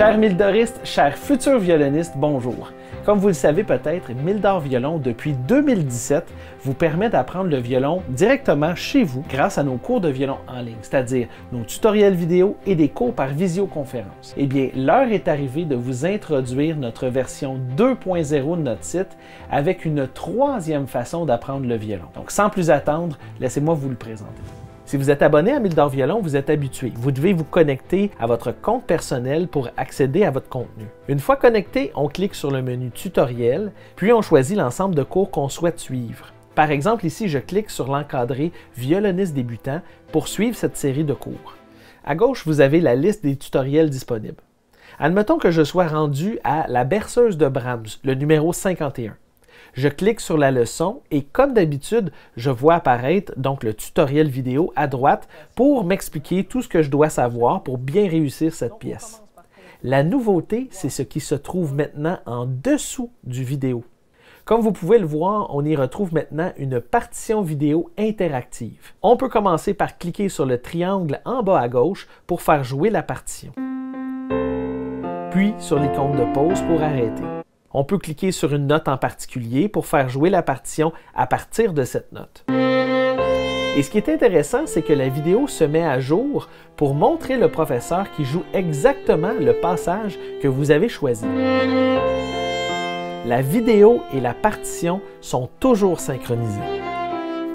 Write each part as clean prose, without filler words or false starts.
Chers mildoristes, chers futurs violonistes, bonjour. Comme vous le savez peut-être, Mildor Violon, depuis 2017, vous permet d'apprendre le violon directement chez vous grâce à nos cours de violon en ligne, c'est-à-dire nos tutoriels vidéo et des cours par visioconférence. Eh bien, l'heure est arrivée de vous introduire notre version 2.0 de notre site avec une troisième façon d'apprendre le violon. Donc, sans plus attendre, laissez-moi vous le présenter. Si vous êtes abonné à Mildor Violon, vous êtes habitué. Vous devez vous connecter à votre compte personnel pour accéder à votre contenu. Une fois connecté, on clique sur le menu Tutoriel, puis on choisit l'ensemble de cours qu'on souhaite suivre. Par exemple, ici, je clique sur l'encadré Violoniste débutant pour suivre cette série de cours. À gauche, vous avez la liste des tutoriels disponibles. Admettons que je sois rendu à la berceuse de Brahms, le numéro 51. Je clique sur la leçon et comme d'habitude, je vois apparaître donc le tutoriel vidéo à droite pour m'expliquer tout ce que je dois savoir pour bien réussir cette pièce. La nouveauté, c'est ce qui se trouve maintenant en dessous du vidéo. Comme vous pouvez le voir, on y retrouve maintenant une partition vidéo interactive. On peut commencer par cliquer sur le triangle en bas à gauche pour faire jouer la partition. Puis sur l'icône de pause pour arrêter. On peut cliquer sur une note en particulier pour faire jouer la partition à partir de cette note. Et ce qui est intéressant, c'est que la vidéo se met à jour pour montrer le professeur qui joue exactement le passage que vous avez choisi. La vidéo et la partition sont toujours synchronisées.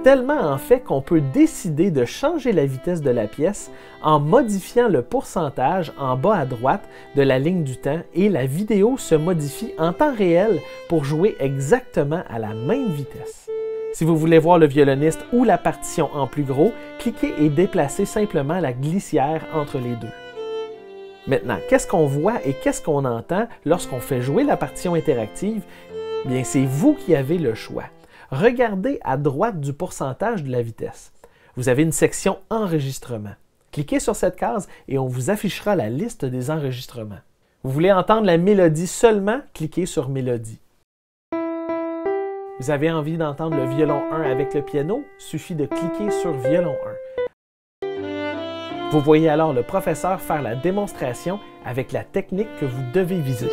Tellement en fait qu'on peut décider de changer la vitesse de la pièce en modifiant le pourcentage en bas à droite de la ligne du temps et la vidéo se modifie en temps réel pour jouer exactement à la même vitesse. Si vous voulez voir le violoniste ou la partition en plus gros, cliquez et déplacez simplement la glissière entre les deux. Maintenant, qu'est-ce qu'on voit et qu'est-ce qu'on entend lorsqu'on fait jouer la partition interactive? Bien, c'est vous qui avez le choix. Regardez à droite du pourcentage de la vitesse. Vous avez une section enregistrement. Cliquez sur cette case et on vous affichera la liste des enregistrements. Vous voulez entendre la mélodie seulement? Cliquez sur Mélodie. Vous avez envie d'entendre le violon 1 avec le piano? Suffit de cliquer sur Violon 1. Vous voyez alors le professeur faire la démonstration avec la technique que vous devez viser.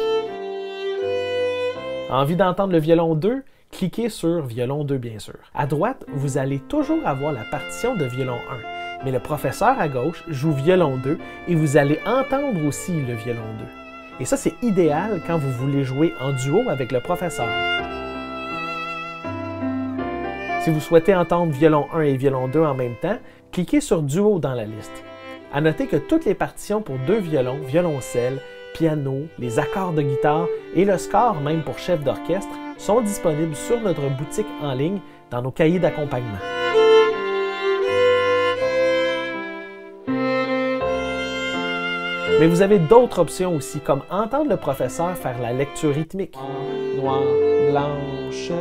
Envie d'entendre le violon 2? Cliquez sur Violon 2, bien sûr. À droite, vous allez toujours avoir la partition de Violon 1, mais le professeur à gauche joue Violon 2 et vous allez entendre aussi le Violon 2. Et ça, c'est idéal quand vous voulez jouer en duo avec le professeur. Si vous souhaitez entendre Violon 1 et Violon 2 en même temps, cliquez sur Duo dans la liste. À noter que toutes les partitions pour deux violons, violoncelle, piano, les accords de guitare et le score même pour chef d'orchestre sont disponibles sur notre boutique en ligne dans nos cahiers d'accompagnement. Mais vous avez d'autres options aussi, comme entendre le professeur faire la lecture rythmique. Noir, blanche,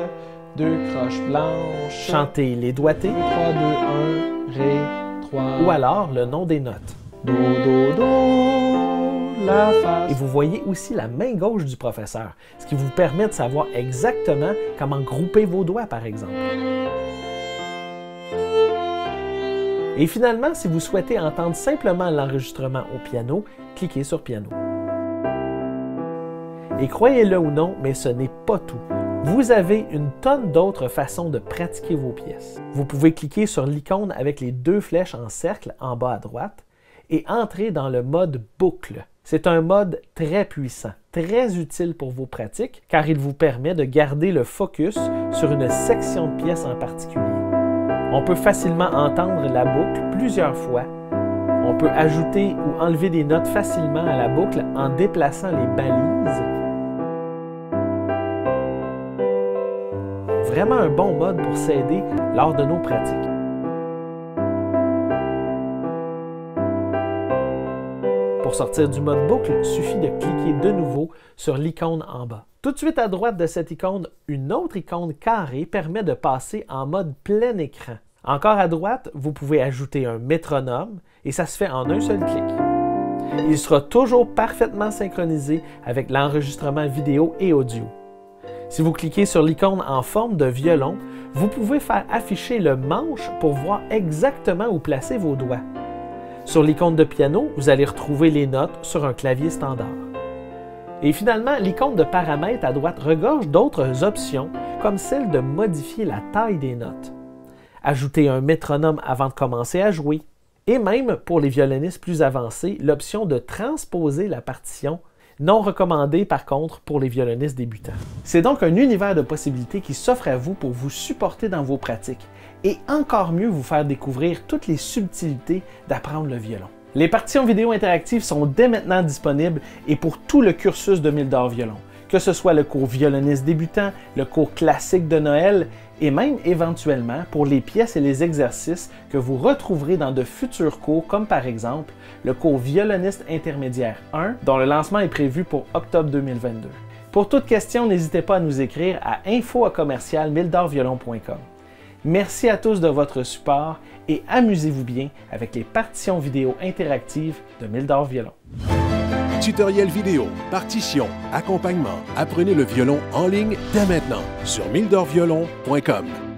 deux croches blanches. Chanter les doigtés. 3, 2, 1, Ré, 3. Ou alors le nom des notes. Do, do, do, la fa. Et vous voyez aussi la main gauche du professeur, ce qui vous permet de savoir exactement comment grouper vos doigts, par exemple. Et finalement, si vous souhaitez entendre simplement l'enregistrement au piano, cliquez sur Piano. Et croyez-le ou non, mais ce n'est pas tout. Vous avez une tonne d'autres façons de pratiquer vos pièces. Vous pouvez cliquer sur l'icône avec les deux flèches en cercle en bas à droite et entrer dans le mode boucle. C'est un mode très puissant, très utile pour vos pratiques car il vous permet de garder le focus sur une section de pièce en particulier. On peut facilement entendre la boucle plusieurs fois. On peut ajouter ou enlever des notes facilement à la boucle en déplaçant les balises. Vraiment un bon mode pour s'aider lors de nos pratiques. Pour sortir du mode boucle, il suffit de cliquer de nouveau sur l'icône en bas. Tout de suite à droite de cette icône, une autre icône carrée permet de passer en mode plein écran. Encore à droite, vous pouvez ajouter un métronome et ça se fait en un seul clic. Il sera toujours parfaitement synchronisé avec l'enregistrement vidéo et audio. Si vous cliquez sur l'icône en forme de violon, vous pouvez faire afficher le manche pour voir exactement où placer vos doigts. Sur l'icône de piano, vous allez retrouver les notes sur un clavier standard. Et finalement, l'icône de paramètres à droite regorge d'autres options, comme celle de modifier la taille des notes, ajouter un métronome avant de commencer à jouer, et même pour les violonistes plus avancés, l'option de transposer la partition, non recommandée par contre pour les violonistes débutants. C'est donc un univers de possibilités qui s'offre à vous pour vous supporter dans vos pratiques et encore mieux vous faire découvrir toutes les subtilités d'apprendre le violon. Les partitions vidéo interactives sont dès maintenant disponibles et pour tout le cursus de 1000 $ violon, que ce soit le cours violoniste débutant, le cours classique de Noël et même éventuellement pour les pièces et les exercices que vous retrouverez dans de futurs cours comme par exemple le cours violoniste intermédiaire 1 dont le lancement est prévu pour octobre 2022. Pour toute question, n'hésitez pas à nous écrire à info@1000dorviolon.com. Merci à tous de votre support et amusez-vous bien avec les partitions vidéo interactives de 1000 $ violon. Tutoriel vidéo, partition, accompagnement. Apprenez le violon en ligne dès maintenant sur 1000dorviolon.com.